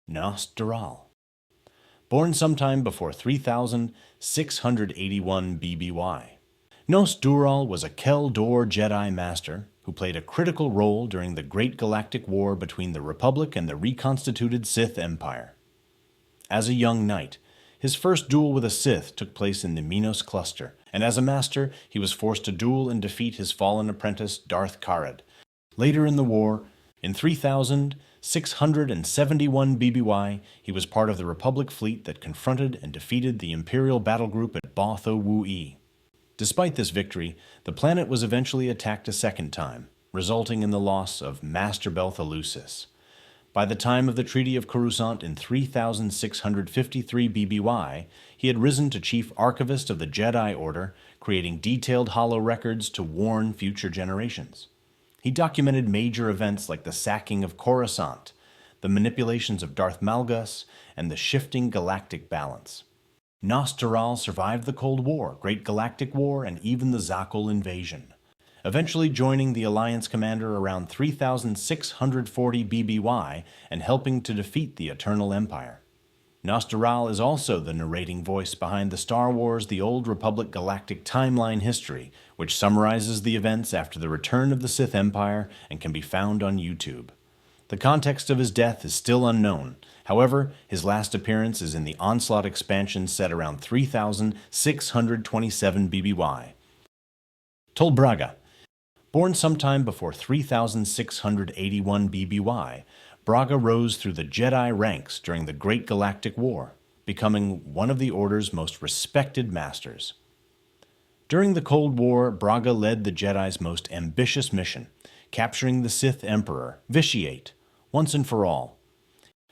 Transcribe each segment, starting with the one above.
Gnost-Dural. Born sometime before 3681 BBY. Gnost-Dural was a Kel-Dor Jedi Master who played a critical role during the Great Galactic War between the Republic and the reconstituted Sith Empire. As a young knight, his first duel with a Sith took place in the Minos Cluster, and as a master, he was forced to duel and defeat his fallen apprentice Darth Karad. Later in the war, in 3671 BBY, he was part of the Republic fleet that confronted and defeated the Imperial battle group at Botho-Wui. Despite this victory, the planet was eventually attacked a second time, resulting in the loss of Master Belthalusis. By the time of the Treaty of Coruscant in 3653 BBY, he had risen to Chief Archivist of the Jedi Order, creating detailed holo records to warn future generations. He documented major events like the sacking of Coruscant, the manipulations of Darth Malgus, and the shifting galactic balance. Gnost-Dural survived the Cold War, Great Galactic War, and even the Zakuul invasion, eventually joining the Alliance commander around 3640 BBY and helping to defeat the Eternal Empire. Gnost-Dural is also the narrating voice behind the Star Wars The Old Republic Galactic Timeline History, which summarizes the events after the return of the Sith Empire and can be found on YouTube. The context of his death is still unknown. However, his last appearance is in the Onslaught expansion set around 3627 BBY. Tol Braga. Born sometime before 3681 BBY, Braga rose through the Jedi ranks during the Great Galactic War, becoming one of the Order's most respected masters. During the Cold War, Braga led the Jedi's most ambitious mission, capturing the Sith Emperor, Vitiate, once and for all.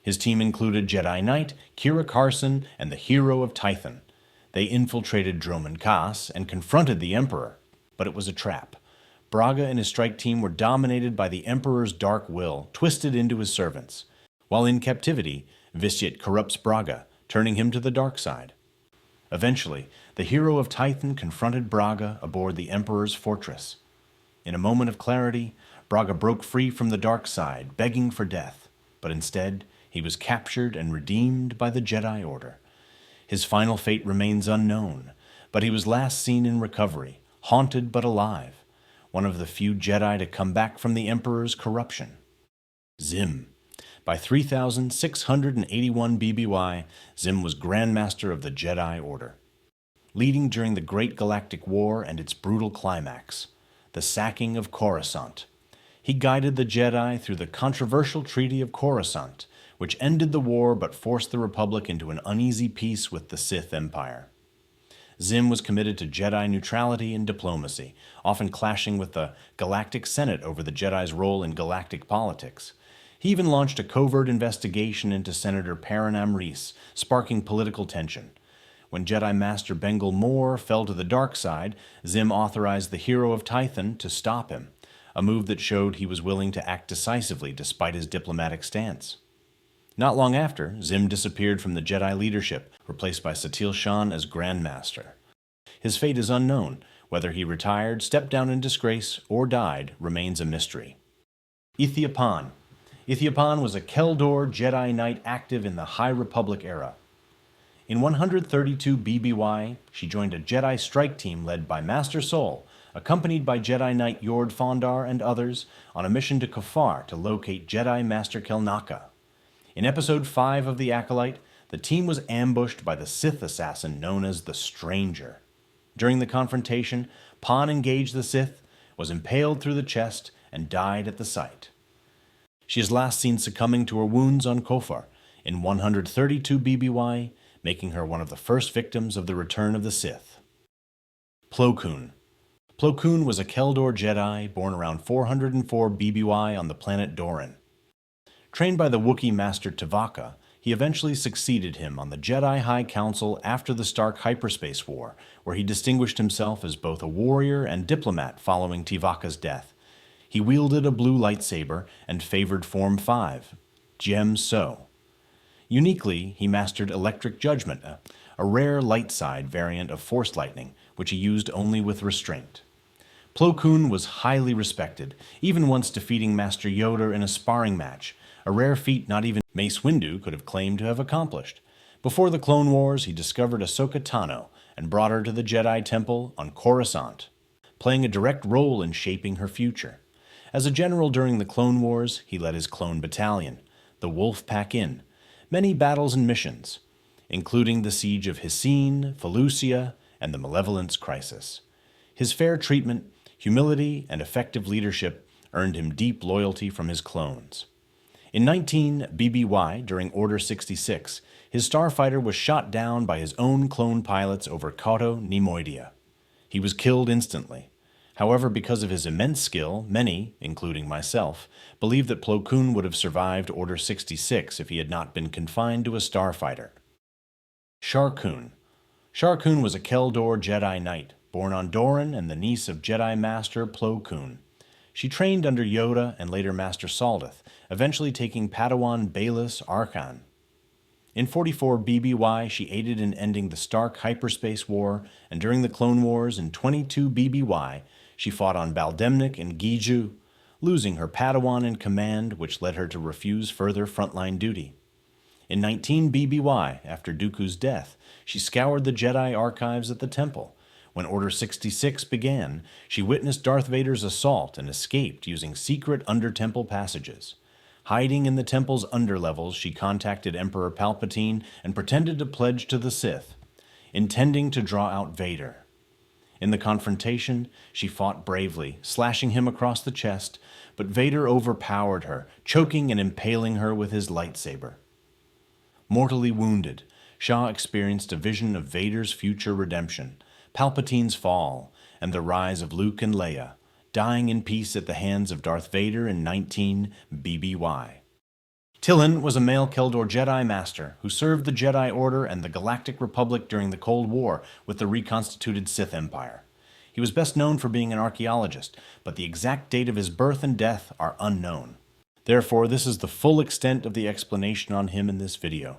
His team included Jedi Knight, Kira Carson, and the Hero of Tython. They infiltrated Dromund Kaas and confronted the Emperor, but it was a trap. Braga and his strike team were dominated by the Emperor's dark will, twisted into his servants. While in captivity, Vitiate corrupts Braga, turning him to the dark side. Eventually, the Hero of Tython confronted Braga aboard the Emperor's fortress. In a moment of clarity, Braga broke free from the dark side, begging for death, but instead, he was captured and redeemed by the Jedi Order. His final fate remains unknown, but he was last seen in recovery, haunted but alive, one of the few Jedi to come back from the Emperor's corruption. Zim. By 3681 BBY, Zim was Grand Master of the Jedi Order, leading during the Great Galactic War and its brutal climax, the sacking of Coruscant. He guided the Jedi through the controversial Treaty of Coruscant, which ended the war but forced the Republic into an uneasy peace with the Sith Empire. Zim was committed to Jedi neutrality and diplomacy, often clashing with the Galactic Senate over the Jedi's role in galactic politics. He even launched a covert investigation into Senator Paranam Reese, sparking political tension. When Jedi Master Bengal Moore fell to the dark side, Zim authorized the Hero of Tython to stop him, a move that showed he was willing to act decisively despite his diplomatic stance. Not long after, Zim disappeared from the Jedi leadership, replaced by Satil Shan as Grand Master. His fate is unknown. Whether he retired, stepped down in disgrace, or died remains a mystery. Ithia Paan. Ithia Paan was a Kel-Dor Jedi Knight active in the High Republic era. In 132 BBY, she joined a Jedi strike team led by Master Sol, accompanied by Jedi Knight Yord Fondar and others, on a mission to Kafar to locate Jedi Master Kelnaka. In Episode 5 of The Acolyte, the team was ambushed by the Sith assassin known as the Stranger. During the confrontation, Paan engaged the Sith, was impaled through the chest, and died at the site. She is last seen succumbing to her wounds on Kofar in 132 BBY, making her one of the first victims of the return of the Sith. Plo Koon. Plo Koon was a Kel-Dor Jedi born around 404 BBY on the planet Doran. Trained by the Wookiee Master Tuvaka, he eventually succeeded him on the Jedi High Council after the Stark Hyperspace War, where he distinguished himself as both a warrior and diplomat following Tuvaka's death. He wielded a blue lightsaber and favored Form 5, Gem So. Uniquely, he mastered Electric Judgment, a rare light side variant of Force Lightning, which he used only with restraint. Plo Koon was highly respected, even once defeating Master Yoda in a sparring match, a rare feat not even Mace Windu could have claimed to have accomplished. Before the Clone Wars, he discovered Ahsoka Tano and brought her to the Jedi Temple on Coruscant, playing a direct role in shaping her future. As a general during the Clone Wars, he led his clone battalion, the Wolf Pack Inn, many battles and missions, including the siege of Hyssene, Felucia, and the Malevolence Crisis. His fair treatment, humility, and effective leadership earned him deep loyalty from his clones. In 19 BBY, during Order 66, his starfighter was shot down by his own clone pilots over Cato Neimoidia. He was killed instantly. However, because of his immense skill, many, including myself, believe that Plo Koon would have survived Order 66 if he had not been confined to a starfighter. Sha Kook. Sha Kook was a Keldor Jedi Knight, born on Doran and the niece of Jedi Master Plo Koon. She trained under Yoda and later Master Saldith, eventually taking Padawan Baeliss Arkan. In 44 BBY, she aided in ending the Stark Hyperspace War, and during the Clone Wars in 22 BBY, she fought on Baldemnik and Giju, losing her Padawan in command, which led her to refuse further frontline duty. In 19 BBY, after Dooku's death, she scoured the Jedi archives at the Temple. When Order 66 began, she witnessed Darth Vader's assault and escaped using secret under-temple passages. Hiding in the temple's underlevels, she contacted Emperor Palpatine and pretended to pledge to the Sith, intending to draw out Vader. In the confrontation, she fought bravely, slashing him across the chest, but Vader overpowered her, choking and impaling her with his lightsaber. Mortally wounded, Sha experienced a vision of Vader's future redemption, Palpatine's fall, and the rise of Luke and Leia, dying in peace at the hands of Darth Vader in 19 BBY. Tillen was a male Keldor Jedi Master who served the Jedi Order and the Galactic Republic during the Cold War with the reconstituted Sith Empire. He was best known for being an archaeologist, but the exact date of his birth and death are unknown. Therefore, this is the full extent of the explanation on him in this video.